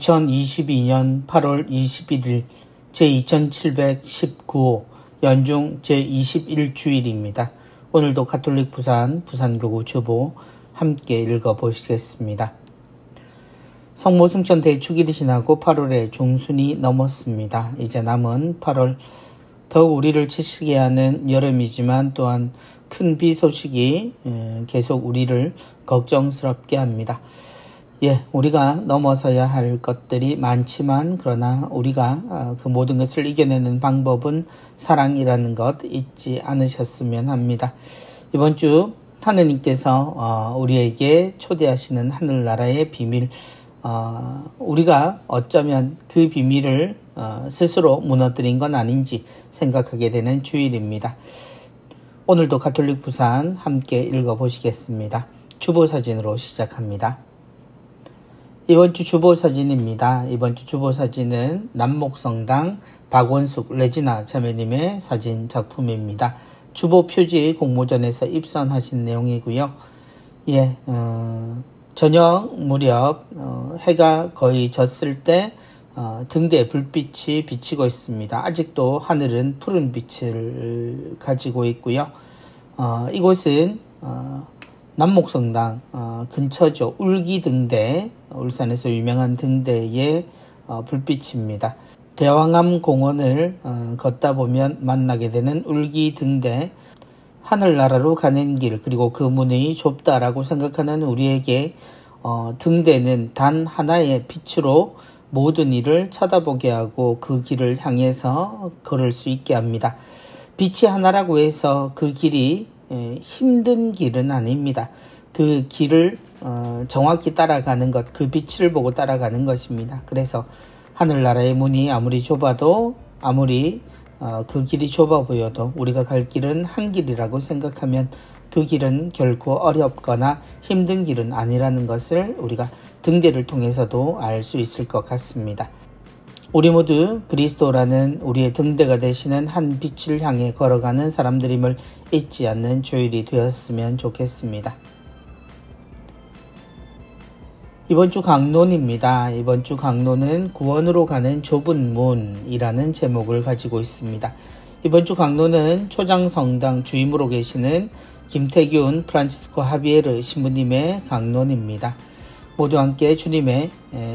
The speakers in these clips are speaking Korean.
2022년 8월 21일 제2719호 연중 제21주일입니다. 오늘도 가톨릭 부산교구 주보 함께 읽어보시겠습니다. 성모승천 대축일이 지나고 8월의 중순이 넘었습니다. 이제 남은 8월 더욱 우리를 지치게 하는 여름이지만 또한 큰 비 소식이 계속 우리를 걱정스럽게 합니다. 우리가 넘어서야 할 것들이 많지만 그러나 우리가 그 모든 것을 이겨내는 방법은 사랑이라는 것 잊지 않으셨으면 합니다. 이번 주 하느님께서 우리에게 초대하시는 하늘나라의 비밀, 우리가 어쩌면 그 비밀을 스스로 무너뜨린 건 아닌지 생각하게 되는 주일입니다. 오늘도 가톨릭 부산 함께 읽어보시겠습니다. 주보사진으로 시작합니다. 이번 주 주보사진입니다. 이번 주 주보사진은 남목성당 박원숙 레지나 자매님의 사진 작품입니다. 주보 표지 공모전에서 입선하신 내용이고요. 저녁 무렵 해가 거의 졌을 때 등대에 불빛이 비치고 있습니다. 아직도 하늘은 푸른 빛을 가지고 있고요. 이곳은 남목성당 근처죠. 울기등대, 울산에서 유명한 등대의 불빛입니다. 대왕암 공원을 걷다 보면 만나게 되는 울기등대, 하늘나라로 가는 길, 그리고 그 문이 좁다라고 생각하는 우리에게 등대는 단 하나의 빛으로 모든 일을 쳐다보게 하고 그 길을 향해서 걸을 수 있게 합니다. 빛이 하나라고 해서 그 길이 힘든 길은 아닙니다. 그 길을 정확히 따라가는 것, 그 빛을 보고 따라가는 것입니다. 그래서 하늘나라의 문이 아무리 좁아도 아무리 그 길이 좁아 보여도 우리가 갈 길은 한 길이라고 생각하면 그 길은 결코 어렵거나 힘든 길은 아니라는 것을 우리가 등대를 통해서도 알 수 있을 것 같습니다. 우리 모두 그리스도라는 우리의 등대가 되시는 한 빛을 향해 걸어가는 사람들임을 잊지 않는 주일이 되었으면 좋겠습니다. 이번 주 강론입니다. 이번 주 강론은 구원으로 가는 좁은 문이라는 제목을 가지고 있습니다. 이번 주 강론은 초장성당 주임으로 계시는 김태균 프란치스코 하비에르 신부님의 강론입니다. 모두 함께 주님의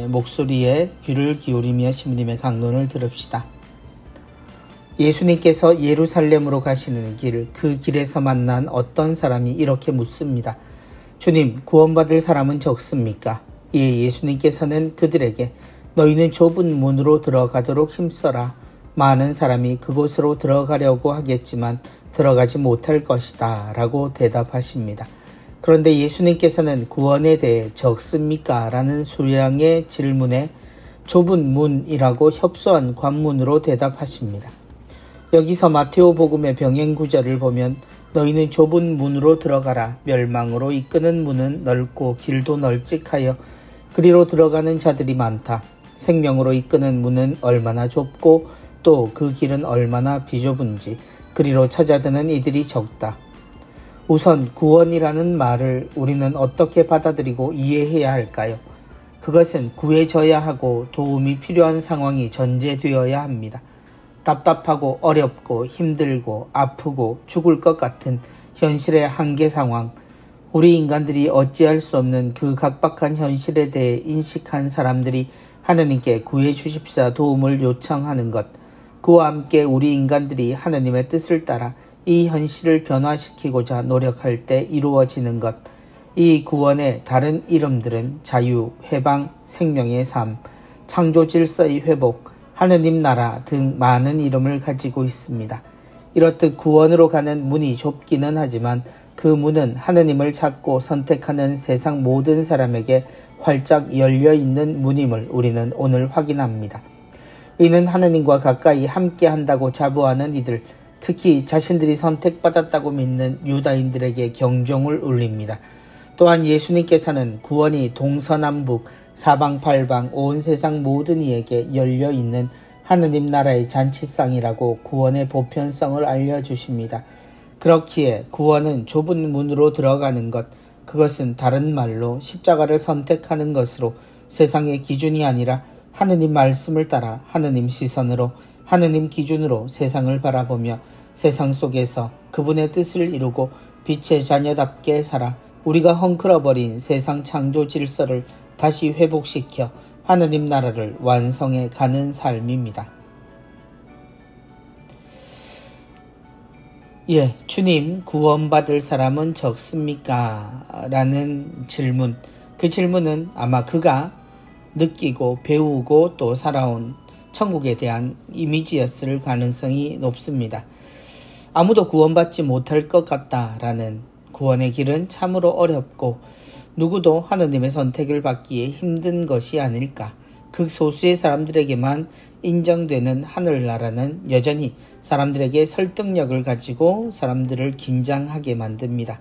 목소리에 귀를 기울이며 신부님의 강론을 들읍시다. 예수님께서 예루살렘으로 가시는 길, 그 길에서 만난 어떤 사람이 이렇게 묻습니다. 주님, 구원받을 사람은 적습니까? 예수님께서는 그들에게 너희는 좁은 문으로 들어가도록 힘써라. 많은 사람이 그곳으로 들어가려고 하겠지만 들어가지 못할 것이다 라고 대답하십니다. 그런데 예수님께서는 구원에 대해 적습니까? 라는 수량의 질문에 좁은 문이라고 협소한 관문으로 대답하십니다. 여기서 마테오 복음의 병행 구절을 보면 너희는 좁은 문으로 들어가라. 멸망으로 이끄는 문은 넓고 길도 널찍하여 그리로 들어가는 자들이 많다. 생명으로 이끄는 문은 얼마나 좁고 또 그 길은 얼마나 비좁은지 그리로 찾아드는 이들이 적다. 우선 구원이라는 말을 우리는 어떻게 받아들이고 이해해야 할까요? 그것은 구해져야 하고 도움이 필요한 상황이 전제되어야 합니다. 답답하고 어렵고 힘들고 아프고 죽을 것 같은 현실의 한계 상황, 우리 인간들이 어찌할 수 없는 그 각박한 현실에 대해 인식한 사람들이 하느님께 구해 주십사 도움을 요청하는 것, 그와 함께 우리 인간들이 하느님의 뜻을 따라 이 현실을 변화시키고자 노력할 때 이루어지는 것, 이 구원의 다른 이름들은 자유, 해방, 생명의 삶, 창조 질서의 회복, 하느님 나라 등 많은 이름을 가지고 있습니다. 이렇듯 구원으로 가는 문이 좁기는 하지만 그 문은 하느님을 찾고 선택하는 세상 모든 사람에게 활짝 열려있는 문임을 우리는 오늘 확인합니다. 이는 하느님과 가까이 함께한다고 자부하는 이들, 특히 자신들이 선택받았다고 믿는 유다인들에게 경종을 울립니다. 또한 예수님께서는 구원이 동서남북, 사방팔방 온 세상 모든 이에게 열려있는 하느님 나라의 잔치상이라고 구원의 보편성을 알려주십니다. 그렇기에 구원은 좁은 문으로 들어가는 것, 그것은 다른 말로 십자가를 선택하는 것으로 세상의 기준이 아니라 하느님 말씀을 따라 하느님 시선으로 하느님 기준으로 세상을 바라보며 세상 속에서 그분의 뜻을 이루고 빛의 자녀답게 살아 우리가 헝클어버린 세상 창조 질서를 다시 회복시켜 하느님 나라를 완성해 가는 삶입니다. 주님, 구원받을 사람은 적습니까? 라는 질문. 그 질문은 아마 그가 느끼고 배우고 또 살아온 천국에 대한 이미지였을 가능성이 높습니다. 아무도 구원받지 못할 것 같다라는 구원의 길은 참으로 어렵고 누구도 하느님의 선택을 받기에 힘든 것이 아닐까. 극소수의 사람들에게만 인정되는 하늘나라는 여전히 사람들에게 설득력을 가지고 사람들을 긴장하게 만듭니다.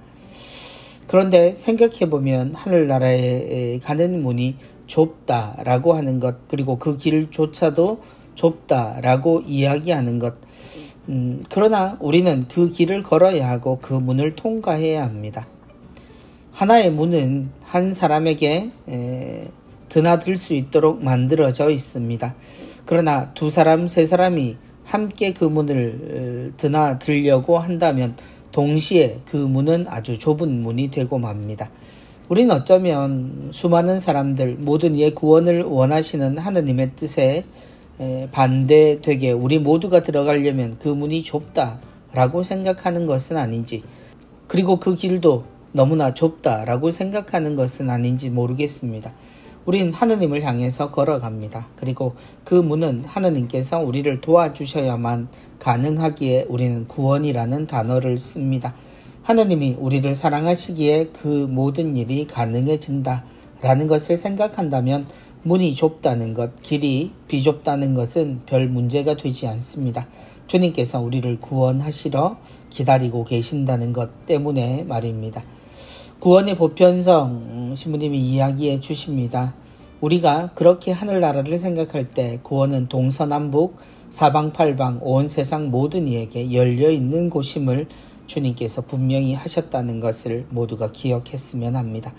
그런데 생각해보면 하늘나라에 가는 문이 좁다라고 하는 것, 그리고 그 길조차도 좁다라고 이야기하는 것, 그러나 우리는 그 길을 걸어야 하고 그 문을 통과해야 합니다. 하나의 문은 한 사람에게 드나들 수 있도록 만들어져 있습니다. 그러나 두 사람, 세 사람이 함께 그 문을 드나들려고 한다면 동시에 그 문은 아주 좁은 문이 되고 맙니다. 우리는 어쩌면 수많은 사람들, 모든 이의 구원을 원하시는 하느님의 뜻에 반대되게 우리 모두가 들어가려면 그 문이 좁다라고 생각하는 것은 아닌지, 그리고 그 길도 너무나 좁다라고 생각하는 것은 아닌지 모르겠습니다. 우린 하느님을 향해서 걸어갑니다. 그리고 그 문은 하느님께서 우리를 도와주셔야만 가능하기에 우리는 구원이라는 단어를 씁니다. 하느님이 우리를 사랑하시기에 그 모든 일이 가능해진다라는 것을 생각한다면 문이 좁다는 것, 길이 비좁다는 것은 별 문제가 되지 않습니다. 주님께서 우리를 구원하시러 기다리고 계신다는 것 때문에 말입니다. 구원의 보편성 신부님이 이야기해 주십니다. 우리가 그렇게 하늘나라를 생각할 때 구원은 동서남북 사방팔방 온 세상 모든 이에게 열려있는 곳임을 주님께서 분명히 하셨다는 것을 모두가 기억했으면 합니다.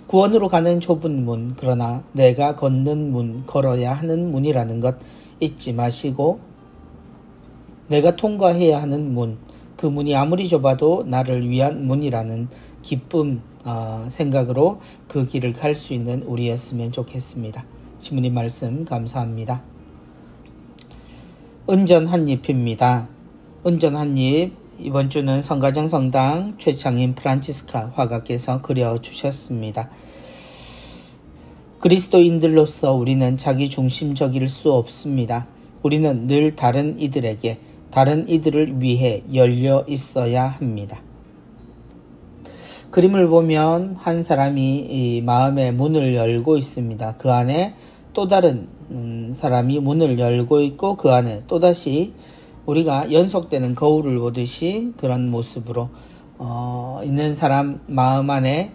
구원으로 가는 좁은 문, 그러나 내가 걷는 문, 걸어야 하는 문이라는 것 잊지 마시고 내가 통과해야 하는 문, 그 문이 아무리 좁아도 나를 위한 문이라는 기쁨 생각으로 그 길을 갈 수 있는 우리였으면 좋겠습니다. 신부님 말씀 감사합니다. 은전 한입입니다. 은전 한입, 이번 주는 성가정 성당 최창인 프란치스카 화가께서 그려주셨습니다. 그리스도인들로서 우리는 자기중심적일 수 없습니다. 우리는 늘 다른 이들에게, 다른 이들을 위해 열려 있어야 합니다. 그림을 보면 한 사람이 이 마음의 문을 열고 있습니다. 그 안에 또 다른 사람이 문을 열고 있고 그 안에 또다시 우리가 연속되는 거울을 보듯이 그런 모습으로 있는 사람 마음 안에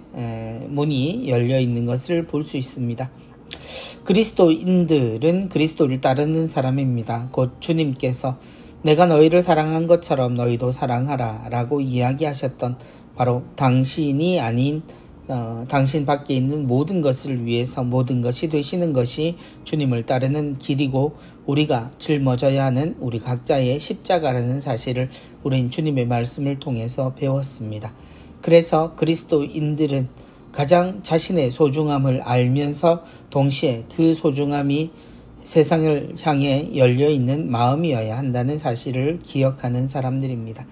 문이 열려 있는 것을 볼 수 있습니다. 그리스도인들은 그리스도를 따르는 사람입니다. 곧 주님께서 내가 너희를 사랑한 것처럼 너희도 사랑하라 라고 이야기하셨던 바로 당신이 아닌 당신 밖에 있는 모든 것을 위해서 모든 것이 되시는 것이 주님을 따르는 길이고 우리가 짊어져야 하는 우리 각자의 십자가라는 사실을 우린 주님의 말씀을 통해서 배웠습니다. 그래서 그리스도인들은 가장 자신의 소중함을 알면서 동시에 그 소중함이 세상을 향해 열려있는 마음이어야 한다는 사실을 기억하는 사람들입니다.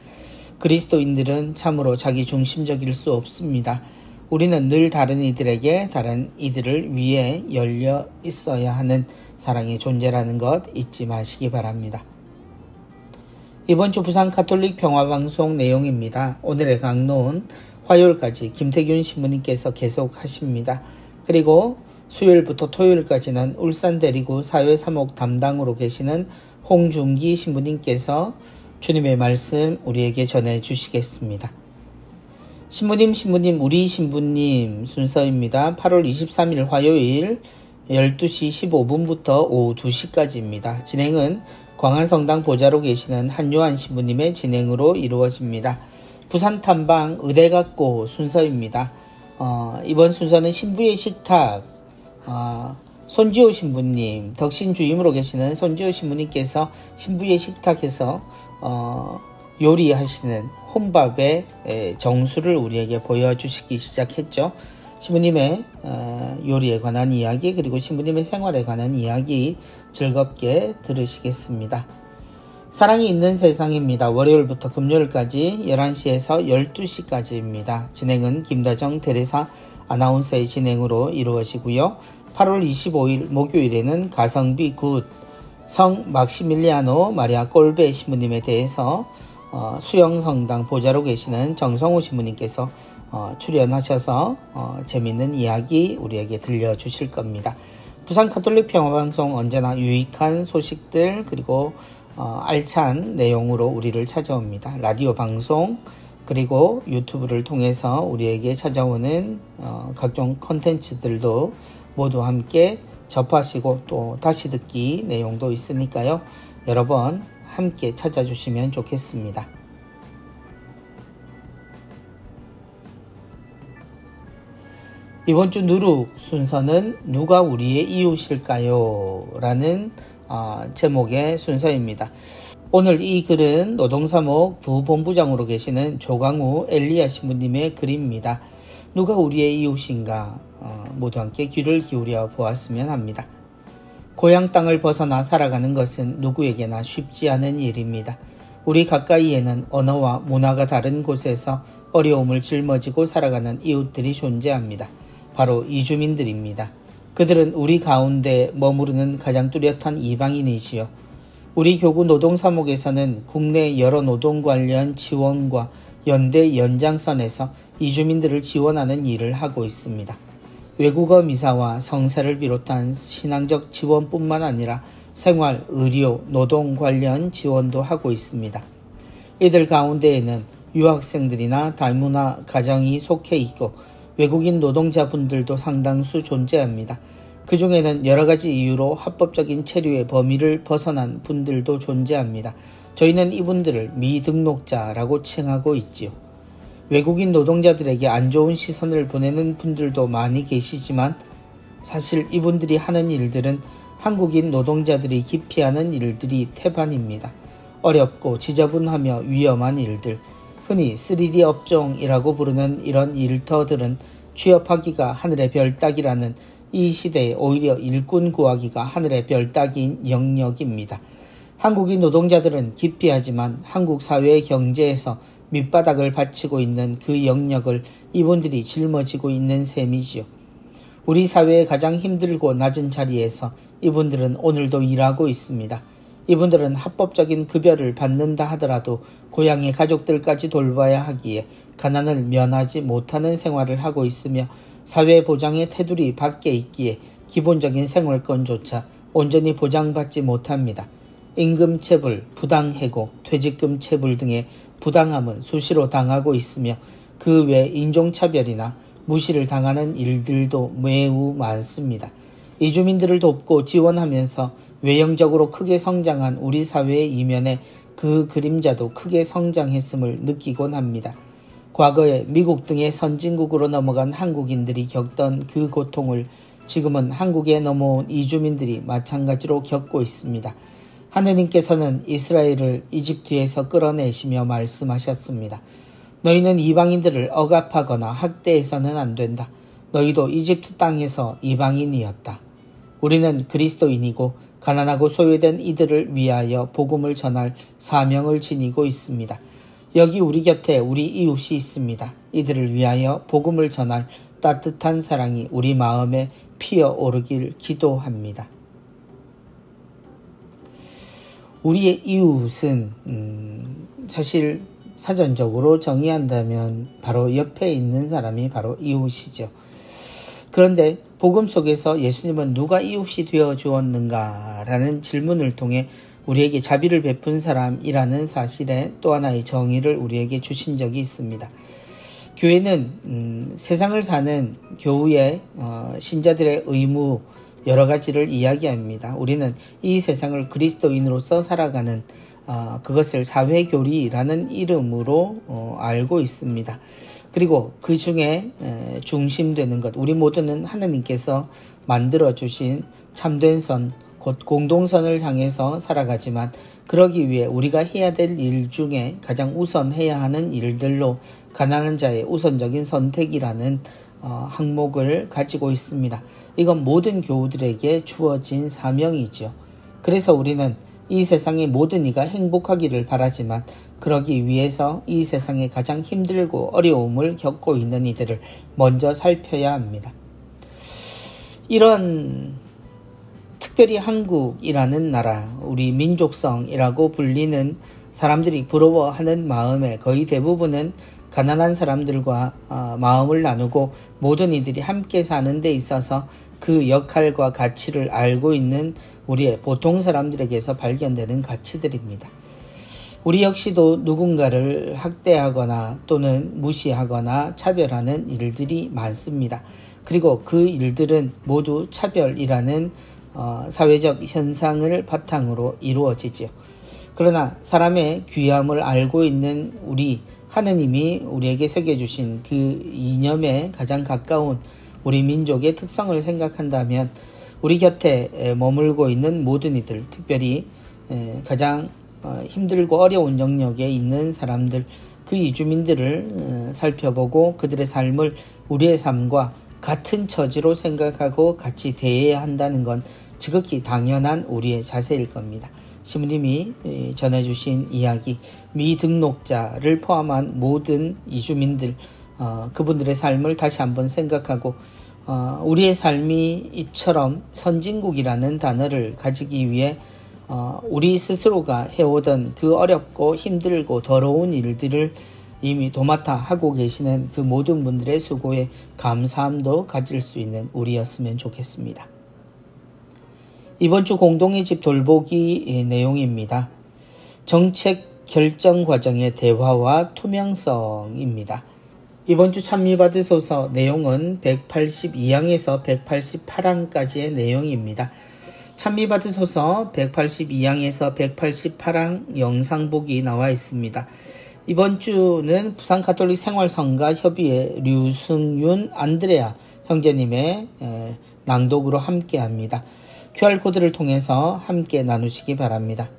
그리스도인들은 참으로 자기중심적일 수 없습니다. 우리는 늘 다른 이들에게, 다른 이들을 위해 열려 있어야 하는 사랑의 존재라는 것 잊지 마시기 바랍니다. 이번 주 부산 가톨릭 평화방송 내용입니다. 오늘의 강론은 화요일까지 김태균 신부님께서 계속하십니다. 그리고 수요일부터 토요일까지는 울산 대리구 사회사목 담당으로 계시는 홍준기 신부님께서 주님의 말씀 우리에게 전해주시겠습니다. 신부님 우리 신부님 순서입니다. 8월 23일 화요일 12시 15분부터 오후 2시까지입니다. 진행은 광안성당 보좌로 계시는 한요한 신부님의 진행으로 이루어집니다. 부산 탐방 의대각고 순서입니다. 이번 순서는 신부의 식탁 손지호 신부님, 덕신 주임으로 계시는 손지호 신부님께서 신부의 식탁에서 요리하시는 혼밥의 정수를 우리에게 보여주시기 시작했죠. 신부님의 요리에 관한 이야기, 그리고 신부님의 생활에 관한 이야기 즐겁게 들으시겠습니다. 사랑이 있는 세상입니다. 월요일부터 금요일까지 11시에서 12시까지입니다. 진행은 김다정 테레사 아나운서의 진행으로 이루어지고요. 8월 25일 목요일에는 가성비 굿 성 막시밀리아노 마리아 꼴베 신부님에 대해서 수영성당 보좌로 계시는 정성호 신부님께서 출연하셔서 재미있는 이야기 우리에게 들려주실 겁니다. 부산 가톨릭 평화방송 언제나 유익한 소식들 그리고 알찬 내용으로 우리를 찾아옵니다. 라디오 방송 그리고 유튜브를 통해서 우리에게 찾아오는 각종 콘텐츠들도 모두 함께 접하시고 또 다시 듣기 내용도 있으니까요. 여러 번 함께 찾아주시면 좋겠습니다. 이번 주 누룩 순서는 누가 우리의 이웃일까요? 라는 제목의 순서입니다. 오늘 이 글은 노동사목 부본부장으로 계시는 조강우 엘리야 신부님의 글입니다. 누가 우리의 이웃인가? 모두 함께 귀를 기울여 보았으면 합니다. 고향 땅을 벗어나 살아가는 것은 누구에게나 쉽지 않은 일입니다. 우리 가까이에는 언어와 문화가 다른 곳에서 어려움을 짊어지고 살아가는 이웃들이 존재합니다. 바로 이주민들입니다. 그들은 우리 가운데 머무르는 가장 뚜렷한 이방인이지요. 우리 교구 노동사목에서는 국내 여러 노동 관련 지원과 연대 연장선에서 이주민들을 지원하는 일을 하고 있습니다. 외국어 미사와 성사를 비롯한 신앙적 지원뿐만 아니라 생활, 의료, 노동 관련 지원도 하고 있습니다. 이들 가운데에는 유학생들이나 다문화 가정이 속해 있고 외국인 노동자분들도 상당수 존재합니다. 그 중에는 여러 가지 이유로 합법적인 체류의 범위를 벗어난 분들도 존재합니다. 저희는 이분들을 미등록자라고 칭하고 있지요. 외국인 노동자들에게 안 좋은 시선을 보내는 분들도 많이 계시지만 사실 이분들이 하는 일들은 한국인 노동자들이 기피하는 일들이 태반입니다. 어렵고 지저분하며 위험한 일들, 흔히 3D 업종이라고 부르는 이런 일터들은 취업하기가 하늘의 별 따기라는 이 시대에 오히려 일꾼 구하기가 하늘의 별 따기인 영역입니다. 한국인 노동자들은 기피하지만 한국 사회의 경제에서 밑바닥을 받치고 있는 그 영역을 이분들이 짊어지고 있는 셈이지요. 우리 사회의 가장 힘들고 낮은 자리에서 이분들은 오늘도 일하고 있습니다. 이분들은 합법적인 급여를 받는다 하더라도 고향의 가족들까지 돌봐야 하기에 가난을 면하지 못하는 생활을 하고 있으며 사회 보장의 테두리 밖에 있기에 기본적인 생활권조차 온전히 보장받지 못합니다. 임금체불, 부당해고, 퇴직금 체불 등의 부당함은 수시로 당하고 있으며 그 외 인종차별이나 무시를 당하는 일들도 매우 많습니다. 이주민들을 돕고 지원하면서 외형적으로 크게 성장한 우리 사회의 이면에 그 그림자도 크게 성장했음을 느끼곤 합니다. 과거에 미국 등의 선진국으로 넘어간 한국인들이 겪던 그 고통을 지금은 한국에 넘어온 이주민들이 마찬가지로 겪고 있습니다. 하느님께서는 이스라엘을 이집트에서 끌어내시며 말씀하셨습니다. 너희는 이방인들을 억압하거나 학대해서는 안 된다. 너희도 이집트 땅에서 이방인이었다. 우리는 그리스도인이고 가난하고 소외된 이들을 위하여 복음을 전할 사명을 지니고 있습니다. 여기 우리 곁에 우리 이웃이 있습니다. 이들을 위하여 복음을 전할 따뜻한 사랑이 우리 마음에 피어오르길 기도합니다. 우리의 이웃은 사실 사전적으로 정의한다면 바로 옆에 있는 사람이 바로 이웃이죠. 그런데 복음 속에서 예수님은 누가 이웃이 되어 주었는가 라는 질문을 통해 우리에게 자비를 베푼 사람이라는 사실에 또 하나의 정의를 우리에게 주신 적이 있습니다. 교회는 세상을 사는 교우의 신자들의 의무 여러 가지를 이야기합니다. 우리는 이 세상을 그리스도인으로서 살아가는 그것을 사회교리라는 이름으로 알고 있습니다. 그리고 그 중에 중심되는 것, 우리 모두는 하나님께서 만들어주신 참된 선, 곧 공동선을 향해서 살아가지만 그러기 위해 우리가 해야 될 일 중에 가장 우선해야 하는 일들로 가난한 자의 우선적인 선택이라는 항목을 가지고 있습니다. 이건 모든 교우들에게 주어진 사명이지요. 그래서 우리는 이 세상의 모든 이가 행복하기를 바라지만 그러기 위해서 이 세상에 가장 힘들고 어려움을 겪고 있는 이들을 먼저 살펴야 합니다. 이런 특별히 한국이라는 나라, 우리 민족성이라고 불리는 사람들이 부러워하는 마음의 거의 대부분은 가난한 사람들과 마음을 나누고 모든 이들이 함께 사는 데 있어서 그 역할과 가치를 알고 있는 우리의 보통 사람들에게서 발견되는 가치들입니다. 우리 역시도 누군가를 학대하거나 또는 무시하거나 차별하는 일들이 많습니다. 그리고 그 일들은 모두 차별이라는 사회적 현상을 바탕으로 이루어지죠. 그러나 사람의 귀함을 알고 있는 우리, 하느님이 우리에게 새겨주신 그 이념에 가장 가까운 우리 민족의 특성을 생각한다면 우리 곁에 머물고 있는 모든 이들, 특별히 가장 힘들고 어려운 영역에 있는 사람들, 그 이주민들을 살펴보고 그들의 삶을 우리의 삶과 같은 처지로 생각하고 같이 대해야 한다는 건 지극히 당연한 우리의 자세일 겁니다. 시부님이 전해주신 이야기, 미등록자를 포함한 모든 이주민들, 그분들의 삶을 다시 한번 생각하고 우리의 삶이 이처럼 선진국이라는 단어를 가지기 위해 우리 스스로가 해오던 그 어렵고 힘들고 더러운 일들을 이미 도맡아 하고 계시는 그 모든 분들의 수고에 감사함도 가질 수 있는 우리였으면 좋겠습니다. 이번 주 공동의 집 돌보기 내용입니다. 정책 결정 과정의 대화와 투명성입니다. 이번 주 찬미받으소서 내용은 182항에서 188항까지의 내용입니다. 찬미받으소서 182항에서 188항 영상복이 나와 있습니다. 이번 주는 부산가톨릭 생활성가 협의회 류승윤 안드레아 형제님의 낭독으로 함께합니다. QR코드를 통해서 함께 나누시기 바랍니다.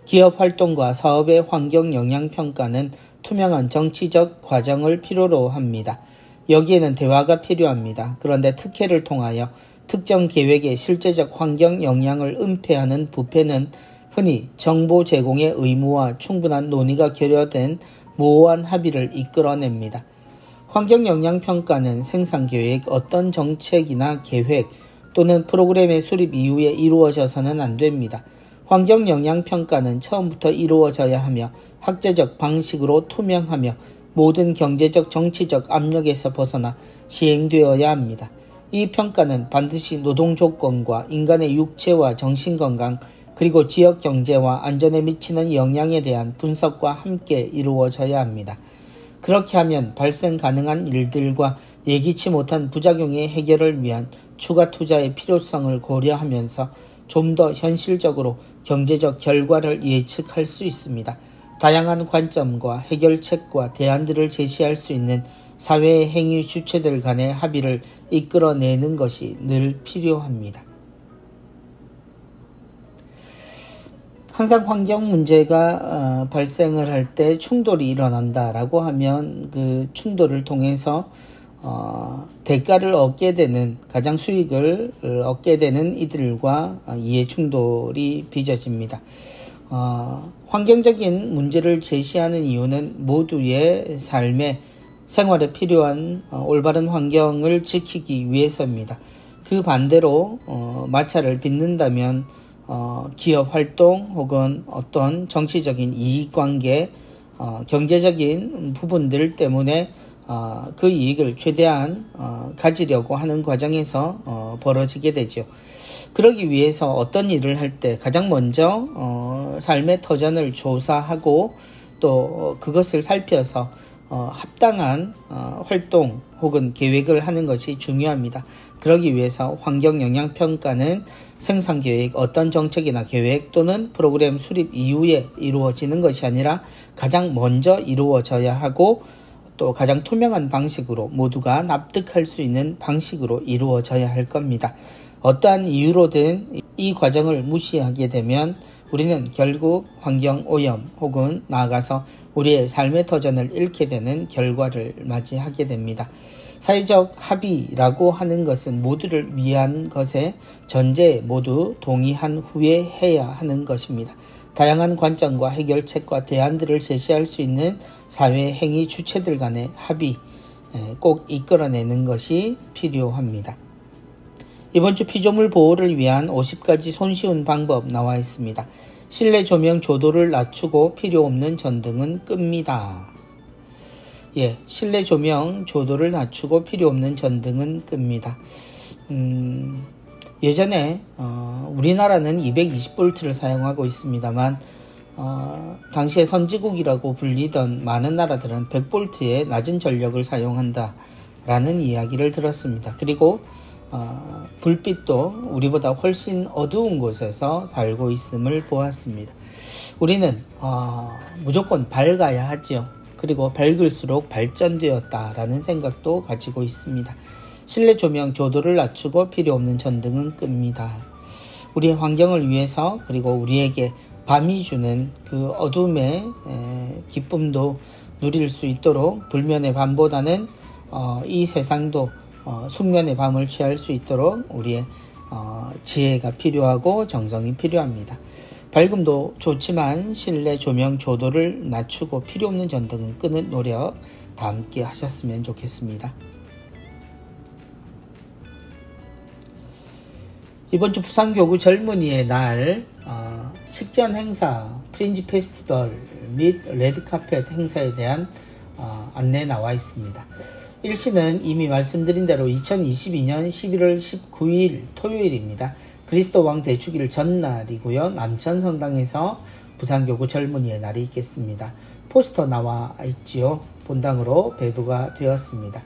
기업 활동과 사업의 환경 영향 평가는 투명한 정치적 과정을 필요로 합니다. 여기에는 대화가 필요합니다. 그런데 특혜를 통하여 특정 계획의 실제적 환경 영향을 은폐하는 부패는 흔히 정보 제공의 의무와 충분한 논의가 결여된 모호한 합의를 이끌어냅니다. 환경 영향 평가는 생산계획, 어떤 정책이나 계획 또는 프로그램의 수립 이후에 이루어져서는 안 됩니다. 환경 영향 평가는 처음부터 이루어져야 하며 학제적 방식으로 투명하며 모든 경제적 정치적 압력에서 벗어나 시행되어야 합니다. 이 평가는 반드시 노동 조건과 인간의 육체와 정신 건강 그리고 지역 경제와 안전에 미치는 영향에 대한 분석과 함께 이루어져야 합니다. 그렇게 하면 발생 가능한 일들과 예기치 못한 부작용의 해결을 위한 추가 투자의 필요성을 고려하면서 좀 더 현실적으로 경제적 결과를 예측할 수 있습니다. 다양한 관점과 해결책과 대안들을 제시할 수 있는 사회의 행위 주체들 간의 합의를 이끌어내는 것이 늘 필요합니다. 항상 환경 문제가 발생을 할 때 충돌이 일어난다라고 하면 그 충돌을 통해서 대가를 얻게 되는, 가장 수익을 얻게 되는 이들과 이해 충돌이 빚어집니다. 환경적인 문제를 제시하는 이유는 모두의 삶에 생활에 필요한 올바른 환경을 지키기 위해서입니다. 그 반대로 마찰을 빚는다면 기업 활동 혹은 어떤 정치적인 이익관계, 경제적인 부분들 때문에 그 이익을 최대한 가지려고 하는 과정에서 벌어지게 되죠. 그러기 위해서 어떤 일을 할 때 가장 먼저 삶의 터전을 조사하고 또 그것을 살펴서 합당한 활동 혹은 계획을 하는 것이 중요합니다. 그러기 위해서 환경영향평가는 생산계획, 어떤 정책이나 계획 또는 프로그램 수립 이후에 이루어지는 것이 아니라 가장 먼저 이루어져야 하고 또 가장 투명한 방식으로 모두가 납득할 수 있는 방식으로 이루어져야 할 겁니다. 어떠한 이유로든 이 과정을 무시하게 되면 우리는 결국 환경오염 혹은 나아가서 우리의 삶의 터전을 잃게 되는 결과를 맞이하게 됩니다. 사회적 합의라고 하는 것은 모두를 위한 것에 전제에 모두 동의한 후에 해야 하는 것입니다. 다양한 관점과 해결책과 대안들을 제시할 수 있는 사회 행위 주체들 간의 합의 꼭 이끌어내는 것이 필요합니다. 이번 주 피조물 보호를 위한 50가지 손쉬운 방법 나와 있습니다. 실내 조명 조도를 낮추고 필요 없는 전등은 끕니다. 실내 조명 조도를 낮추고 필요 없는 전등은 끕니다. 예전에 우리나라는 220V를 사용하고 있습니다만 당시에 선진국이라고 불리던 많은 나라들은 100V의 낮은 전력을 사용한다라는 이야기를 들었습니다. 그리고 불빛도 우리보다 훨씬 어두운 곳에서 살고 있음을 보았습니다. 우리는 무조건 밝아야 하죠. 그리고 밝을수록 발전되었다라는 생각도 가지고 있습니다. 실내 조명 조도를 낮추고 필요 없는 전등은 끕니다. 우리의 환경을 위해서 그리고 우리에게 밤이 주는 그 어둠의 기쁨도 누릴 수 있도록 불면의 밤보다는 이 세상도 숙면의 밤을 취할 수 있도록 우리의 지혜가 필요하고 정성이 필요합니다. 밝음도 좋지만 실내 조명 조도를 낮추고 필요 없는 전등은 끄는 노력 다 함께 하셨으면 좋겠습니다. 이번 주 부산교구 젊은이의 날 식전 행사, 프린지 페스티벌 및 레드카펫 행사에 대한 안내 나와 있습니다. 일시는 이미 말씀드린 대로 2022년 11월 19일 토요일입니다. 그리스도 왕 대축일 전날이고요. 남천성당에서 부산교구 젊은이의 날이 있겠습니다. 포스터 나와 있지요. 본당으로 배부가 되었습니다.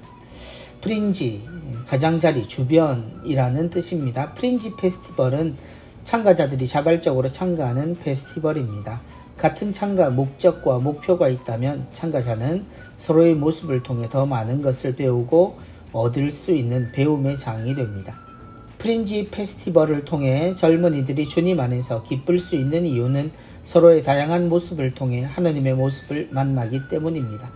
프린지, 가장자리, 주변이라는 뜻입니다. 프린지 페스티벌은 참가자들이 자발적으로 참가하는 페스티벌입니다. 같은 참가 목적과 목표가 있다면 참가자는 서로의 모습을 통해 더 많은 것을 배우고 얻을 수 있는 배움의 장이 됩니다. 프린지 페스티벌을 통해 젊은이들이 주님 안에서 기쁠 수 있는 이유는 서로의 다양한 모습을 통해 하나님의 모습을 만나기 때문입니다.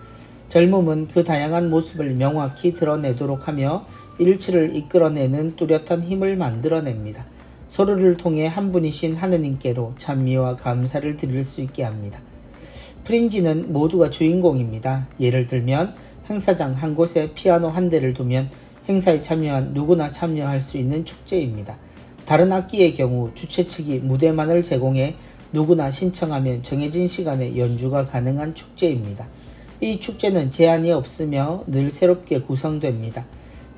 젊음은 그 다양한 모습을 명확히 드러내도록 하며 일치를 이끌어내는 뚜렷한 힘을 만들어냅니다. 서로를 통해 한 분이신 하느님께로 찬미와 감사를 드릴 수 있게 합니다. 프린지는 모두가 주인공입니다. 예를 들면 행사장 한 곳에 피아노 한 대를 두면 행사에 참여한 누구나 참여할 수 있는 축제입니다. 다른 악기의 경우 주최 측이 무대만을 제공해 누구나 신청하면 정해진 시간에 연주가 가능한 축제입니다. 이 축제는 제한이 없으며 늘 새롭게 구성됩니다.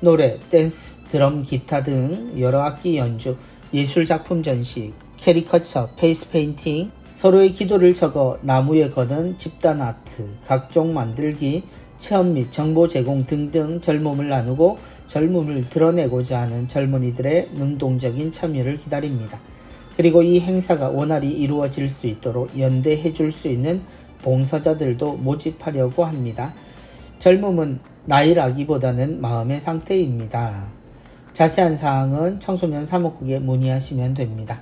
노래, 댄스, 드럼, 기타 등 여러 악기 연주, 예술작품 전시, 캐리커처, 페이스 페인팅, 서로의 기도를 적어 나무에 거는 집단 아트, 각종 만들기, 체험 및 정보 제공 등등 젊음을 나누고 젊음을 드러내고자 하는 젊은이들의 능동적인 참여를 기다립니다. 그리고 이 행사가 원활히 이루어질 수 있도록 연대해 줄 수 있는 봉사자들도 모집하려고 합니다. 젊음은 나이라기보다는 마음의 상태입니다. 자세한 사항은 청소년 사무국에 문의하시면 됩니다.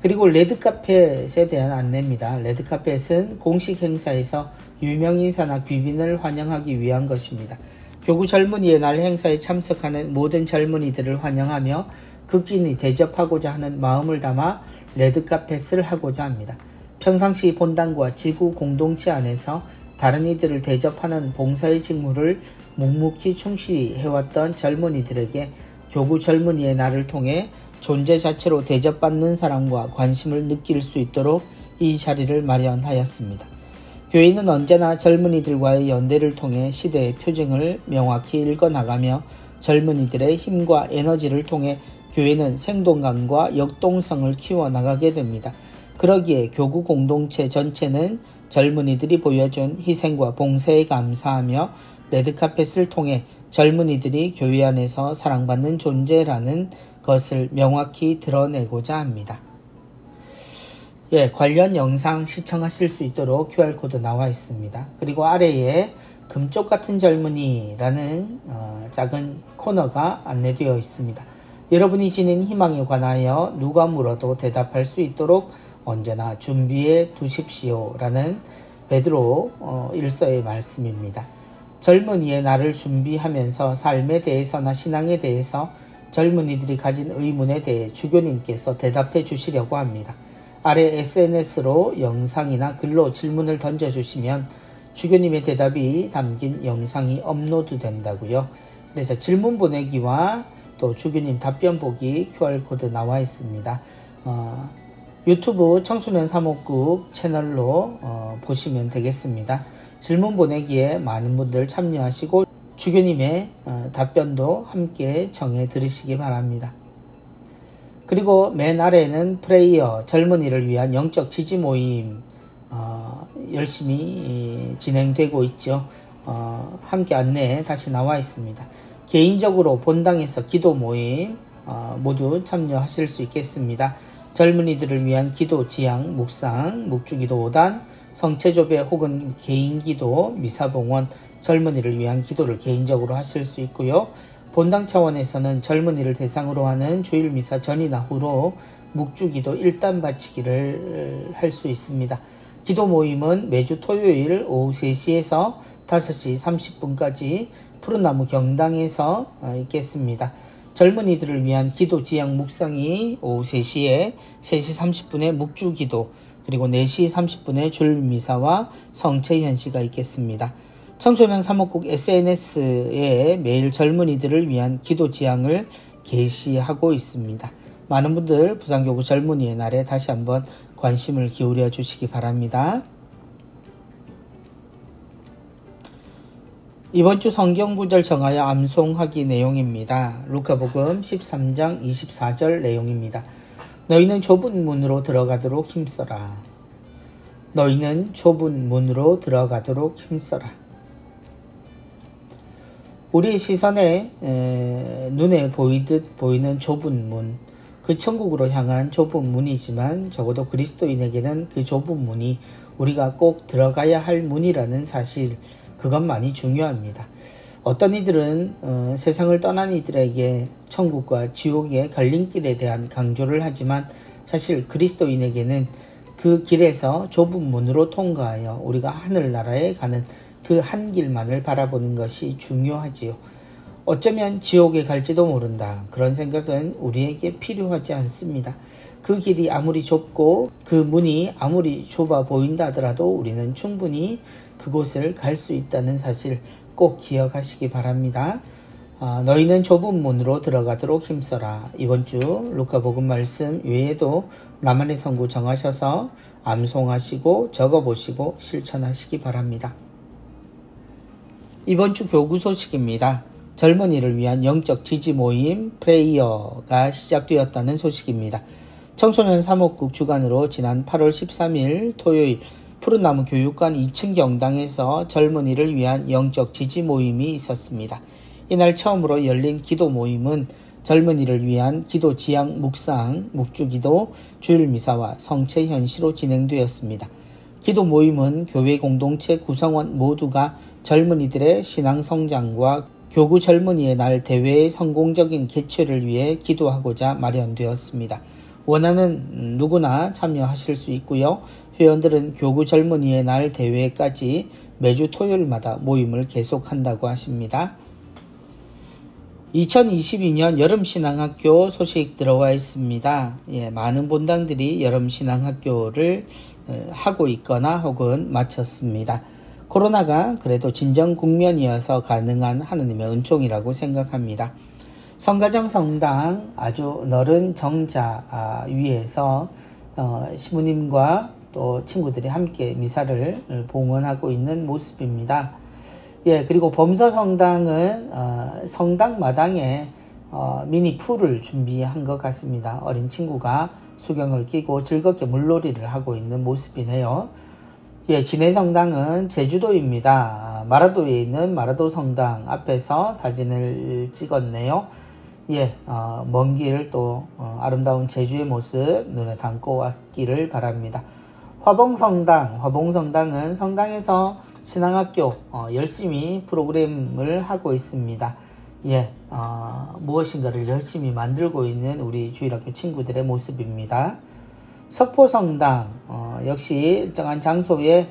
그리고 레드카펫에 대한 안내입니다. 레드카펫은 공식 행사에서 유명인사나 귀빈을 환영하기 위한 것입니다. 교구 젊은이의 날 행사에 참석하는 모든 젊은이들을 환영하며 극진히 대접하고자 하는 마음을 담아 레드카펫을 하고자 합니다. 평상시 본당과 지구 공동체 안에서 다른 이들을 대접하는 봉사의 직무를 묵묵히 충실히 해왔던 젊은이들에게 교구 젊은이의 날을 통해 존재 자체로 대접받는 사랑과 관심을 느낄 수 있도록 이 자리를 마련하였습니다. 교회는 언제나 젊은이들과의 연대를 통해 시대의 표징을 명확히 읽어나가며 젊은이들의 힘과 에너지를 통해 교회는 생동감과 역동성을 키워나가게 됩니다. 그러기에 교구 공동체 전체는 젊은이들이 보여준 희생과 봉사에 감사하며 레드카펫을 통해 젊은이들이 교회 안에서 사랑받는 존재라는 것을 명확히 드러내고자 합니다. 관련 영상 시청하실 수 있도록 QR코드 나와 있습니다. 그리고 아래에 금쪽 같은 젊은이라는 작은 코너가 안내되어 있습니다. 여러분이 지닌 희망에 관하여 누가 물어도 대답할 수 있도록 언제나 준비해 두십시오 라는 베드로 1서의 말씀입니다. 젊은이의 날을 준비하면서 삶에 대해서나 신앙에 대해서 젊은이들이 가진 의문에 대해 주교님께서 대답해 주시려고 합니다. 아래 SNS로 영상이나 글로 질문을 던져주시면 주교님의 대답이 담긴 영상이 업로드 된다고요. 그래서 질문 보내기와 또 주교님 답변 보기 QR코드 나와 있습니다. 유튜브 청소년 사목국 채널로 보시면 되겠습니다. 질문 보내기에 많은 분들 참여하시고 주교님의 답변도 함께 정해 들으시기 바랍니다. 그리고 맨 아래에는 프레이어, 젊은이를 위한 영적 지지 모임 열심히 진행되고 있죠. 함께 안내 다시 나와 있습니다. 개인적으로 본당에서 기도 모임 모두 참여하실 수 있겠습니다. 젊은이들을 위한 기도 지향, 묵상, 묵주기도 5단, 성체조배 혹은 개인기도, 미사봉원, 젊은이를 위한 기도를 개인적으로 하실 수 있고요. 본당 차원에서는 젊은이를 대상으로 하는 주일미사 전이나 후로 묵주기도 1단 바치기를 할 수 있습니다. 기도 모임은 매주 토요일 오후 3시에서 5시 30분까지 푸른나무 경당에서 있겠습니다. 젊은이들을 위한 기도 지향 묵상이 오후 3시에 3시 30분에 묵주기도, 그리고 4시 30분에 주일미사와 성체현시가 있겠습니다. 청소년 사목국 SNS에 매일 젊은이들을 위한 기도 지향을 게시하고 있습니다. 많은 분들 부산교구 젊은이의 날에 다시 한번 관심을 기울여 주시기 바랍니다. 이번 주 성경구절 정하여 암송하기 내용입니다. 루카복음 13장 24절 내용입니다. 너희는 좁은 문으로 들어가도록 힘써라. 너희는 좁은 문으로 들어가도록 힘써라. 우리의 시선에 눈에 보이듯 보이는 좁은 문, 그 천국으로 향한 좁은 문이지만 적어도 그리스도인에게는 그 좁은 문이 우리가 꼭 들어가야 할 문이라는 사실, 그것만이 중요합니다. 어떤 이들은 세상을 떠난 이들에게 천국과 지옥의 갈림길에 대한 강조를 하지만 사실 그리스도인에게는 그 길에서 좁은 문으로 통과하여 우리가 하늘나라에 가는 그 한 길만을 바라보는 것이 중요하지요. 어쩌면 지옥에 갈지도 모른다. 그런 생각은 우리에게 필요하지 않습니다. 그 길이 아무리 좁고 그 문이 아무리 좁아 보인다 하더라도 우리는 충분히 그곳을 갈 수 있다는 사실 꼭 기억하시기 바랍니다. 너희는 좁은 문으로 들어가도록 힘써라. 이번 주 루카복음 말씀 외에도 나만의 선구 정하셔서 암송하시고 적어보시고 실천하시기 바랍니다. 이번 주 교구 소식입니다. 젊은이를 위한 영적 지지 모임 프레이어가 시작되었다는 소식입니다. 청소년 사목국 주관으로 지난 8월 13일 토요일 푸른나무 교육관 2층 경당에서 젊은이를 위한 영적 지지 모임이 있었습니다. 이날 처음으로 열린 기도 모임은 젊은이를 위한 기도 지향 묵상, 묵주기도, 주일미사와 성체현시로 진행되었습니다. 기도 모임은 교회 공동체 구성원 모두가 젊은이들의 신앙 성장과 교구 젊은이의 날 대회의 성공적인 개최를 위해 기도하고자 마련되었습니다. 원하는 누구나 참여하실 수 있고요. 회원들은 교구 젊은이의 날 대회까지 매주 토요일마다 모임을 계속한다고 하십니다. 2022년 여름신앙학교 소식 들어와 있습니다. 많은 본당들이 여름신앙학교를 하고 있거나 혹은 마쳤습니다. 코로나가 그래도 진정 국면이어서 가능한 하느님의 은총이라고 생각합니다. 성가정 성당 아주 넓은 정자 위에서 시부님과 또 친구들이 함께 미사를 봉헌하고 있는 모습입니다. 그리고 범서 성당은 성당 마당에 미니 풀을 준비한 것 같습니다. 어린 친구가 수경을 끼고 즐겁게 물놀이를 하고 있는 모습이네요. 진해 성당은 제주도입니다. 마라도에 있는 마라도 성당 앞에서 사진을 찍었네요. 먼 길 또 아름다운 제주의 모습 눈에 담고 왔기를 바랍니다. 화봉성당은 성당에서 신앙학교 열심히 프로그램을 하고 있습니다. 무엇인가를 열심히 만들고 있는 우리 주일학교 친구들의 모습입니다. 석포성당 역시 일정한 장소에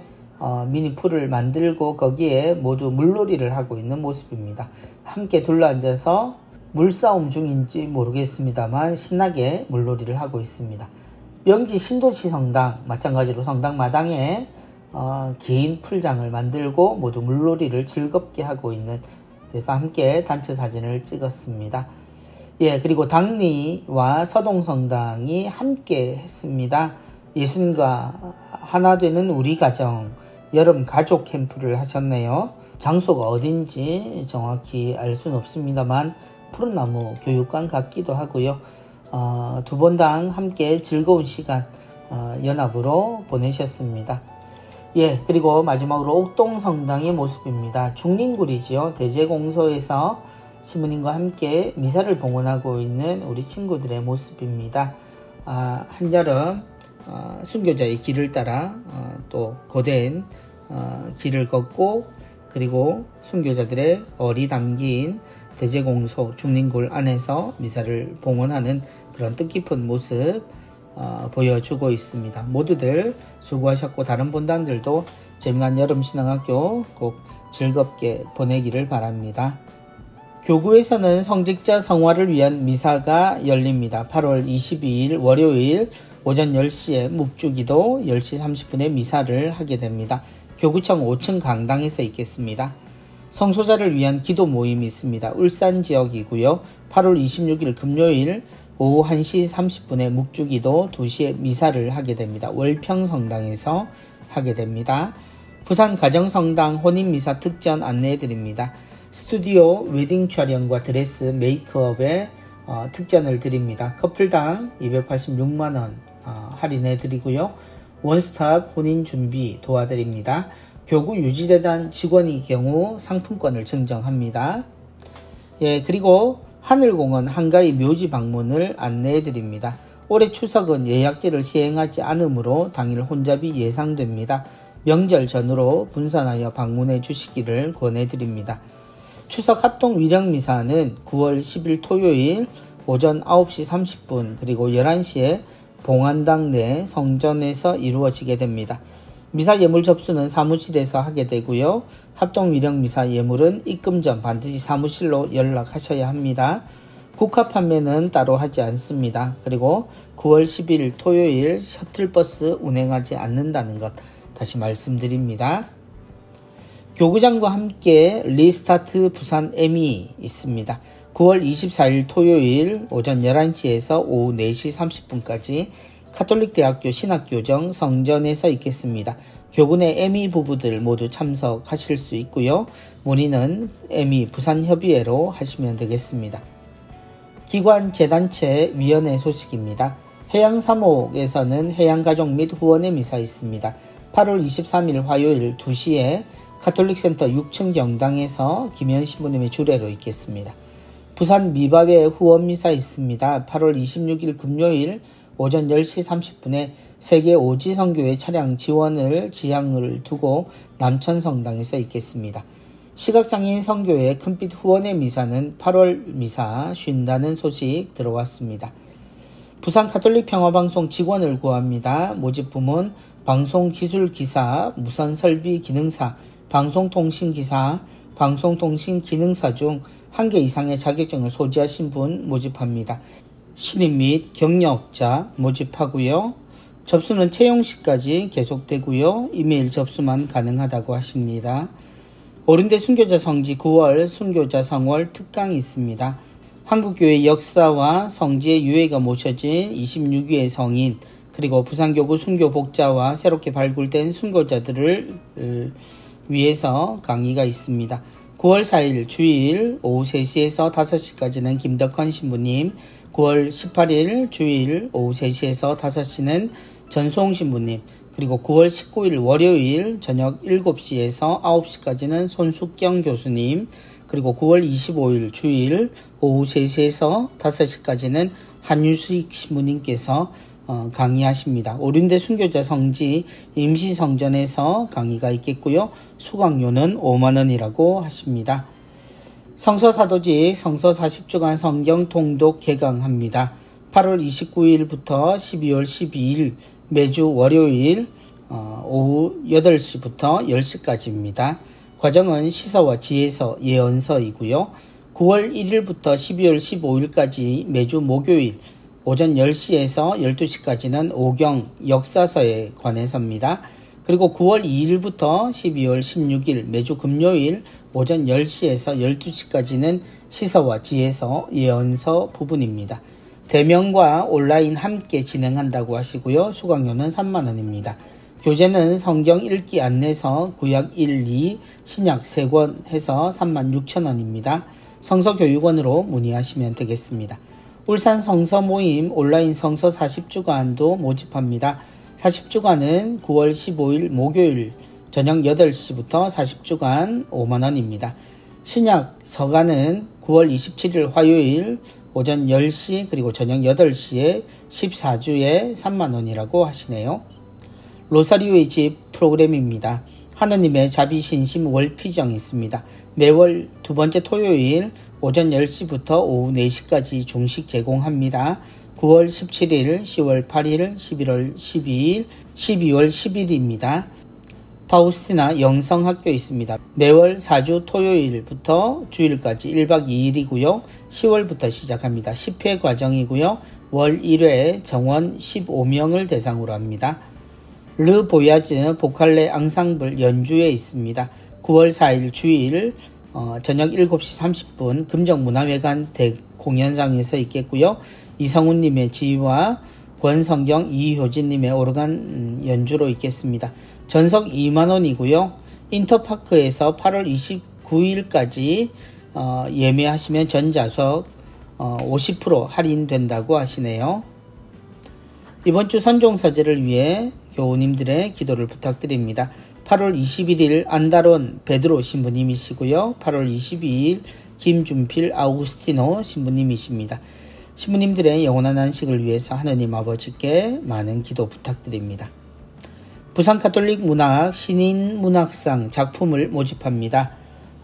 미니풀을 만들고 거기에 모두 물놀이를 하고 있는 모습입니다. 함께 둘러앉아서 물싸움 중인지 모르겠습니다만 신나게 물놀이를 하고 있습니다. 명지 신도시 성당 마찬가지로 성당 마당에 긴 풀장을 만들고 모두 물놀이를 즐겁게 하고 있는, 그래서 함께 단체 사진을 찍었습니다. 그리고 당리와 서동성당이 함께 했습니다. 예수님과 하나 되는 우리 가정 여름 가족 캠프를 하셨네요. 장소가 어딘지 정확히 알 수는 없습니다만 푸른나무 교육관 같기도 하고요. 두 번당 함께 즐거운 시간 연합으로 보내셨습니다. 그리고 마지막으로 옥동성당의 모습입니다. 중림굴이지요. 대제공소에서 시부님과 함께 미사를 봉헌하고 있는 우리 친구들의 모습입니다. 한여름 순교자의 길을 따라 또 고된 길을 걷고, 그리고 순교자들의 얼이 담긴 대제공소 중림굴 안에서 미사를 봉헌하는 그런 뜻깊은 모습 보여주고 있습니다. 모두들 수고하셨고 다른 본당들도 재미난 여름신앙학교 꼭 즐겁게 보내기를 바랍니다. 교구에서는 성직자 성화를 위한 미사가 열립니다. 8월 22일 월요일 오전 10시에 묵주기도 10시 30분에 미사를 하게 됩니다. 교구청 5층 강당에서 있겠습니다. 성소자를 위한 기도 모임이 있습니다. 울산 지역이고요. 8월 26일 금요일 오후 1시 30분에 묵주기도 2시에 미사를 하게 됩니다. 월평성당에서 하게 됩니다. 부산 가정성당 혼인미사 특전 안내해드립니다. 스튜디오 웨딩 촬영과 드레스 메이크업에 특전을 드립니다. 커플당 286만원 할인해드리고요. 원스톱 혼인준비 도와드립니다. 교구 유지재단 직원의 경우 상품권을 증정합니다. 그리고 하늘공원 한가위 묘지 방문을 안내해드립니다. 올해 추석은 예약제를 시행하지 않으므로 당일 혼잡이 예상됩니다. 명절 전후로 분산하여 방문해 주시기를 권해드립니다. 추석 합동 위령미사는 9월 10일 토요일 오전 9시 30분 그리고 11시에 봉안당 내 성전에서 이루어지게 됩니다. 미사 예물 접수는 사무실에서 하게 되고요. 합동 위령미사 예물은 입금 전 반드시 사무실로 연락하셔야 합니다. 국화 판매는 따로 하지 않습니다. 그리고 9월 10일 토요일 셔틀버스 운행하지 않는다는 것 다시 말씀드립니다. 교구장과 함께 리스타트 부산 M이 있습니다. 9월 24일 토요일 오전 11시에서 오후 4시 30분까지 카톨릭대학교 신학교정 성전에서 있겠습니다. 교군의 M이 부부들 모두 참석하실 수 있고요. 문의는 M이 부산협의회로 하시면 되겠습니다. 기관 재단체 위원회 소식입니다. 해양3호에서는 해양가족 및 후원의 미사 있습니다. 8월 23일 화요일 2시에 카톨릭센터 6층 경당에서 김현 신부님의 주례로 있겠습니다. 부산 미바회 후원미사 있습니다. 8월 26일 금요일 오전 10시 30분에 세계 오지선교회 차량 지향을 두고 남천성당에서 있겠습니다. 시각장애인 선교회 큰빛 후원의 미사는 8월 미사 쉰다는 소식 들어왔습니다. 부산 카톨릭 평화방송 직원을 구합니다. 모집 부문 방송기술기사, 무선설비기능사, 방송통신기사, 방송통신기능사 중 1개 이상의 자격증을 소지하신 분 모집합니다. 신입 및 경력자 모집하고요. 접수는 채용시까지 계속되고요. 이메일 접수만 가능하다고 하십니다. 어른대 순교자 성지 9월 순교자 성월 특강이 있습니다. 한국교회 역사와 성지의 유해가 모셔진 26위의 성인 그리고 부산교구 순교복자와 새롭게 발굴된 순교자들을 위해서 강의가 있습니다. 9월 4일 주일 오후 3시에서 5시까지는 김덕헌 신부님, 9월 18일 주일 오후 3시에서 5시는 전수홍 신부님, 그리고 9월 19일 월요일 저녁 7시에서 9시까지는 손숙경 교수님, 그리고 9월 25일 주일 오후 3시에서 5시까지는 한유식 신부님께서 강의하십니다. 오륜대 순교자 성지 임시성전에서 강의가 있겠고요. 수강료는 5만원이라고 하십니다. 성서사도직 성서 40주간 성경 통독 개강합니다. 8월 29일부터 12월 12일 매주 월요일 오후 8시부터 10시까지입니다. 과정은 시서와 지혜서, 예언서이고요. 9월 1일부터 12월 15일까지 매주 목요일 오전 10시에서 12시까지는 오경 역사서에 관해서입니다. 그리고 9월 2일부터 12월 16일 매주 금요일 오전 10시에서 12시까지는 시서와 지혜서, 예언서 부분입니다. 대면과 온라인 함께 진행한다고 하시고요. 수강료는 3만원입니다. 교재는 성경 읽기 안내서, 구약 1, 2, 신약 3권 해서 36,000원입니다. 성서교육원으로 문의하시면 되겠습니다. 울산 성서모임 온라인 성서 40주간도 모집합니다. 40주간은 9월 15일 목요일 저녁 8시부터 40주간 5만원입니다. 신약 서간은 9월 27일 화요일 오전 10시 그리고 저녁 8시에 14주에 3만원이라고 하시네요. 로사리오의 집 프로그램입니다. 하느님의 자비신심 월피정이 있습니다. 매월 두 번째 토요일 오전 10시부터 오후 4시까지 중식 제공합니다. 9월 17일, 10월 8일, 11월 12일, 12월 10일입니다. 파우스티나 영성학교 있습니다. 매월 4주 토요일부터 주일까지 1박 2일이고요. 10월부터 시작합니다. 10회 과정이고요. 월 1회 정원 15명을 대상으로 합니다. 르 보야즈 보칼레 앙상블 연주회 있습니다. 9월 4일 주일 저녁 7시 30분 금정문화회관 대공연장에서 있겠고요. 이성훈님의 지휘와 권성경, 이효진님의 오르간 연주로 있겠습니다. 전석 2만원이고요. 인터파크에서 8월 29일까지 예매하시면 전좌석 50% 할인된다고 하시네요. 이번 주 선종사제를 위해 교우님들의 기도를 부탁드립니다. 8월 21일 안다론 베드로 신부님이시고요. 8월 22일 김준필 아우구스티노 신부님이십니다. 신부님들의 영원한 안식을 위해서 하느님 아버지께 많은 기도 부탁드립니다. 부산가톨릭 문학 신인문학상 작품을 모집합니다.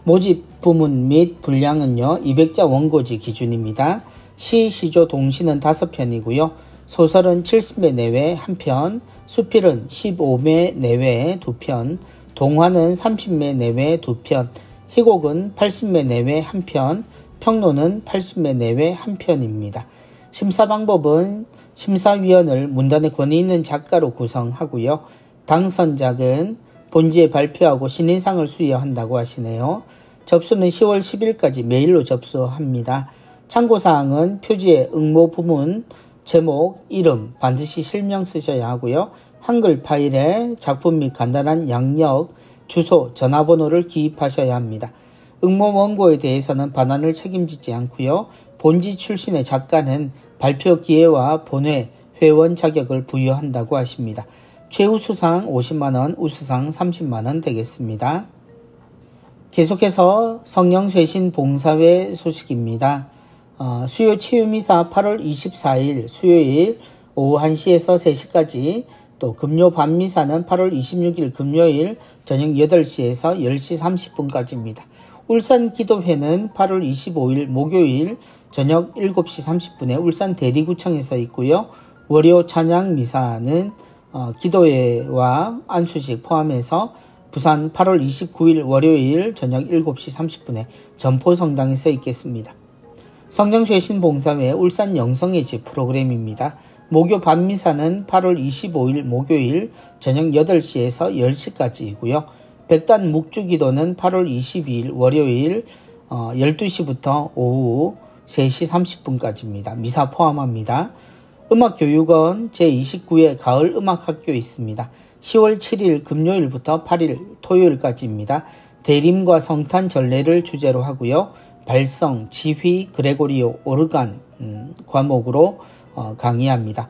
모집 부문 및 분량은요 200자 원고지 기준입니다. 시, 시조, 동시는 5편이고요. 소설은 70매 내외 1편, 수필은 15매 내외 2편, 동화는 30매 내외 2편, 희곡은 80매 내외 1편, 평론은 80매 내외 1편입니다. 심사 방법은 심사위원을 문단의 권위 있는 작가로 구성하고요. 당선작은 본지에 발표하고 신인상을 수여한다고 하시네요. 접수는 10월 10일까지 메일로 접수합니다. 참고사항은 표지에 응모 부문, 제목, 이름 반드시 실명 쓰셔야 하고요. 한글 파일에 작품 및 간단한 양력, 주소, 전화번호를 기입하셔야 합니다. 응모 원고에 대해서는 반환을 책임지지 않고요. 본지 출신의 작가는 발표 기회와 본회, 회원 자격을 부여한다고 하십니다. 최우수상 50만원, 우수상 30만원 되겠습니다. 계속해서 성령쇄신 봉사회 소식입니다. 수요 치유미사 8월 24일 수요일 오후 1시에서 3시까지, 또 금요 밤미사는 8월 26일 금요일 저녁 8시에서 10시 30분까지입니다. 울산 기도회는 8월 25일 목요일 저녁 7시 30분에 울산 대리구청에서 있고요. 월요 찬양 미사는 기도회와 안수식 포함해서 부산 8월 29일 월요일 저녁 7시 30분에 전포성당에서 있겠습니다. 성령쇄신 봉사회 울산 영성의 집 프로그램입니다. 목요 밤미사는 8월 25일 목요일 저녁 8시에서 10시까지이고요. 백단 묵주기도는 8월 22일 월요일 12시부터 오후 3시 30분까지입니다. 미사 포함합니다. 음악교육원 제29회 가을음악학교 있습니다. 10월 7일 금요일부터 8일 토요일까지입니다. 대림과 성탄 전례를 주제로 하고요. 발성, 지휘, 그레고리오, 오르간 과목으로 강의합니다.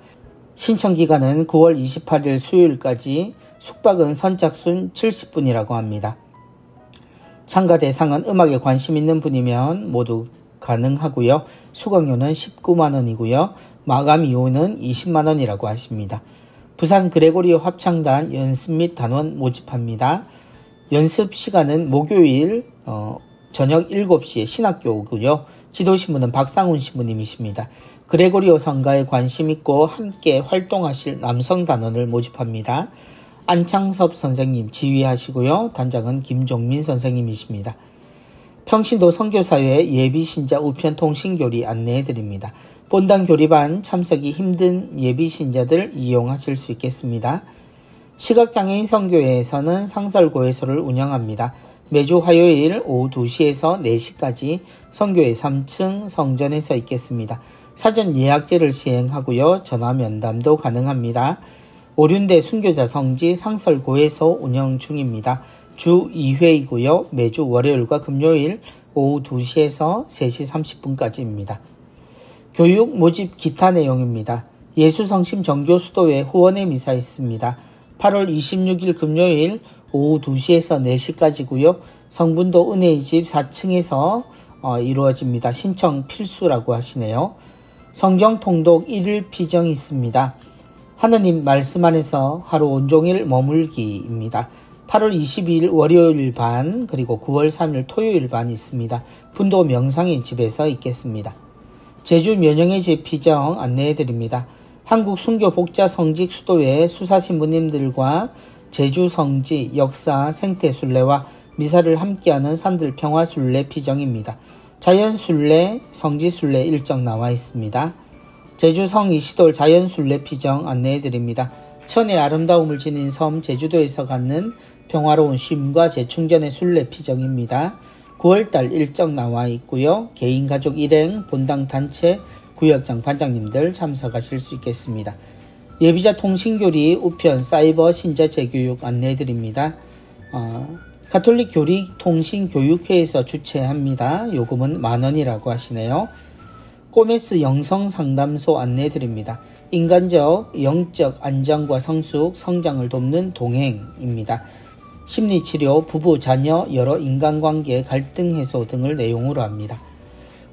신청기간은 9월 28일 수요일까지, 숙박은 선착순 70분이라고 합니다. 참가 대상은 음악에 관심 있는 분이면 모두 가능하고요. 수강료는 19만원이고요. 마감 이후는 20만 원이라고 하십니다. 부산 그레고리오 합창단 연습 및 단원 모집합니다. 연습 시간은 목요일 저녁 7시에 신학교고요. 지도신부는 박상훈 신부님이십니다. 그레고리오 성가에 관심 있고 함께 활동하실 남성 단원을 모집합니다. 안창섭 선생님 지휘하시고요. 단장은 김종민 선생님이십니다. 평신도 선교사회 예비신자 우편 통신교리 안내해드립니다. 본당 교리반 참석이 힘든 예비신자들 이용하실 수 있겠습니다. 시각장애인 선교회에서는 상설고해소를 운영합니다. 매주 화요일 오후 2시에서 4시까지 선교회 3층 성전에서 있겠습니다. 사전 예약제를 시행하고요. 전화 면담도 가능합니다. 오륜대 순교자 성지 상설고해소 운영 중입니다. 주 2회이고요. 매주 월요일과 금요일 오후 2시에서 3시 30분까지입니다. 교육 모집 기타 내용입니다. 예수성심 정교수도회 후원의 미사 있습니다. 8월 26일 금요일 오후 2시에서 4시까지고요. 성분도 은혜의 집 4층에서 이루어집니다. 신청 필수라고 하시네요. 성경 통독 1일 피정이 있습니다. 하느님 말씀 안에서 하루 온종일 머물기입니다. 8월 22일 월요일 반 그리고 9월 3일 토요일 반이 있습니다. 분도 명상의 집에서 있겠습니다. 제주 면영의 집 피정 안내해드립니다. 한국 순교 복자 성직 수도회 수사신부님들과 제주 성지 역사 생태순례와 미사를 함께하는 산들 평화순례 피정입니다. 자연순례 성지순례 일정 나와 있습니다. 제주 성이시돌 자연순례 피정 안내해드립니다. 천의 아름다움을 지닌 섬 제주도에서 갖는 평화로운 쉼과 재충전의 순례 피정입니다. 9월달 일정 나와 있고요. 개인 가족 일행 본당 단체 구역장 반장님들 참석하실 수 있겠습니다. 예비자 통신교리 우편 사이버 신자 재교육 안내해드립니다. 가톨릭 교리 통신교육회에서 주최합니다. 요금은 만원이라고 하시네요. 꼬메스 영성상담소 안내해드립니다. 인간적, 영적 안정과 성숙, 성장을 돕는 동행입니다. 심리치료, 부부, 자녀, 여러 인간관계, 갈등 해소 등을 내용으로 합니다.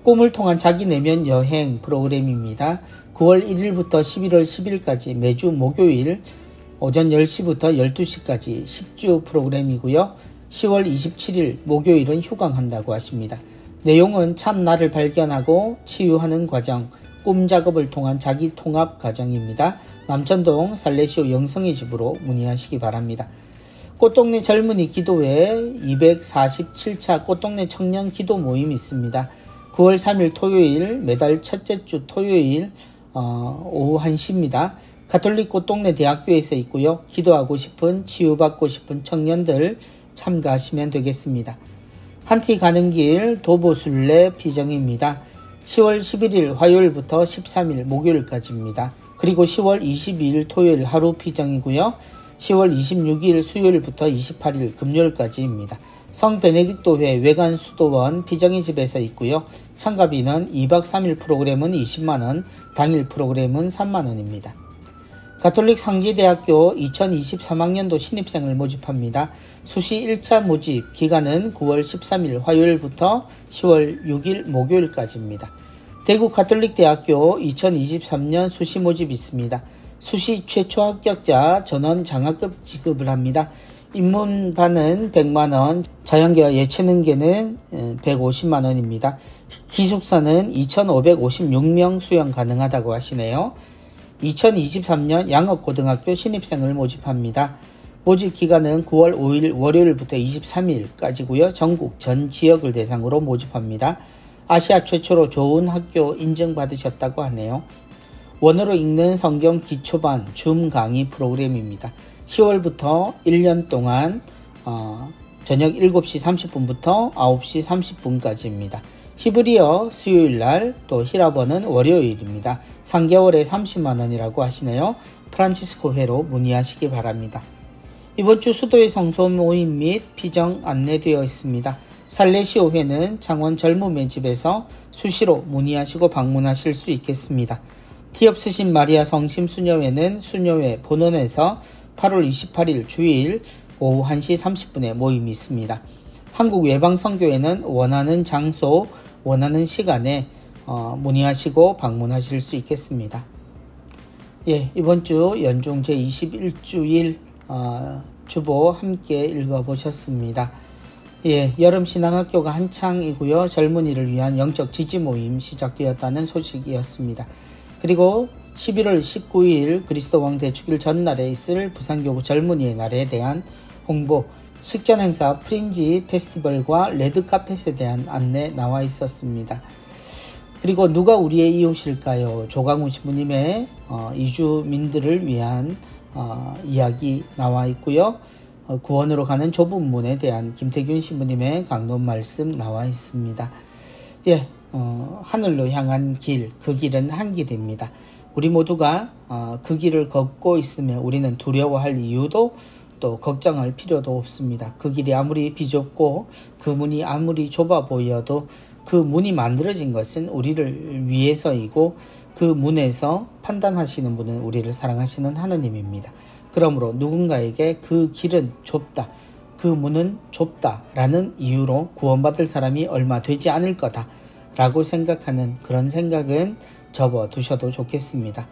꿈을 통한 자기 내면 여행 프로그램입니다. 9월 1일부터 11월 10일까지 매주 목요일 오전 10시부터 12시까지 10주 프로그램이고요. 10월 27일 목요일은 휴강한다고 하십니다. 내용은 참 나를 발견하고 치유하는 과정, 꿈 작업을 통한 자기 통합 과정입니다. 남천동 살레시오 영성의 집으로 문의하시기 바랍니다. 꽃동네 젊은이 기도회 247차 꽃동네 청년 기도 모임이 있습니다. 9월 3일 토요일 매달 첫째 주 토요일 오후 1시입니다. 가톨릭 꽃동네 대학교에서 있고요. 기도하고 싶은 치유받고 싶은 청년들 참가하시면 되겠습니다. 한티 가는 길 도보순례 피정입니다. 10월 11일 화요일부터 13일 목요일까지입니다. 그리고 10월 22일 토요일 하루 피정이고요. 10월 26일 수요일부터 28일 금요일까지입니다. 성 베네딕토회 외관수도원 피정의 집에서 있고요. 참가비는 2박 3일 프로그램은 20만원, 당일 프로그램은 3만원입니다. 가톨릭 상지대학교 2023학년도 신입생을 모집합니다. 수시 1차 모집 기간은 9월 13일 화요일부터 10월 6일 목요일까지입니다. 대구 가톨릭대학교 2023년 수시 모집이 있습니다. 수시 최초 합격자 전원 장학금 지급을 합니다. 입문반은 100만원, 자연계와 예체능계는 150만원입니다. 기숙사는 2,556명 수용 가능하다고 하시네요. 2023년 양업고등학교 신입생을 모집합니다. 모집 기간은 9월 5일 월요일부터 23일까지고요. 전국 전 지역을 대상으로 모집합니다. 아시아 최초로 좋은 학교 인정받으셨다고 하네요. 원어로 읽는 성경 기초반 줌 강의 프로그램입니다. 10월부터 1년 동안 저녁 7시 30분부터 9시 30분까지입니다. 히브리어 수요일날 또 히라버는 월요일입니다. 3개월에 30만원이라고 하시네요. 프란치스코 회로 문의하시기 바랍니다. 이번 주 수도의 성소 모임 및 피정 안내되어 있습니다. 살레시오 회는 창원 젊음의 집에서 수시로 문의하시고 방문하실 수 있겠습니다. 티없으신 마리아 성심 수녀회는 수녀회 본원에서 8월 28일 주일 오후 1시 30분에 모임이 있습니다. 한국 외방선교회는 원하는 장소, 원하는 시간에 문의하시고 방문하실 수 있겠습니다. 예, 이번 주 연중 제21주일 주보 함께 읽어보셨습니다. 예, 여름신앙학교가 한창이고요. 젊은이를 위한 영적 지지 모임 시작되었다는 소식이었습니다. 그리고 11월 19일 그리스도 왕 대축일 전날에 있을 부산교구 젊은이의 날에 대한 홍보, 식전 행사 프린지 페스티벌과 레드카펫에 대한 안내 나와 있었습니다. 그리고 누가 우리의 이웃일까요? 조강우 신부님의 이주민들을 위한 이야기 나와 있고요. 구원으로 가는 좁은 문에 대한 김태균 신부님의 강론 말씀 나와 있습니다. 예, 하늘로 향한 길, 그 길은 한 길입니다. 우리 모두가 그 길을 걷고 있으면 우리는 두려워할 이유도 또 걱정할 필요도 없습니다. 그 길이 아무리 비좁고 그 문이 아무리 좁아 보여도 그 문이 만들어진 것은 우리를 위해서이고 그 문에서 판단하시는 분은 우리를 사랑하시는 하느님입니다. 그러므로 누군가에게 그 길은 좁다, 그 문은 좁다 라는 이유로 구원받을 사람이 얼마 되지 않을 거다 라고 생각하는 그런 생각은 접어두셔도 좋겠습니다.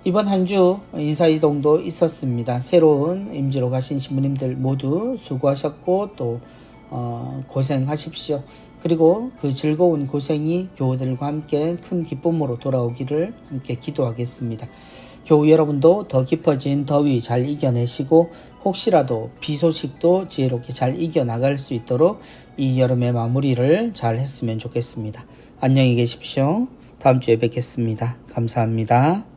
이번 한 주 인사이동도 있었습니다. 새로운 임지로 가신 신부님들 모두 수고하셨고 또 고생하십시오. 그리고 그 즐거운 고생이 교우들과 함께 큰 기쁨으로 돌아오기를 함께 기도하겠습니다. 교우 여러분도 더 깊어진 더위 잘 이겨내시고 혹시라도 비 소식도 지혜롭게 잘 이겨나갈 수 있도록 이 여름의 마무리를 잘 했으면 좋겠습니다. 안녕히 계십시오. 다음 주에 뵙겠습니다. 감사합니다.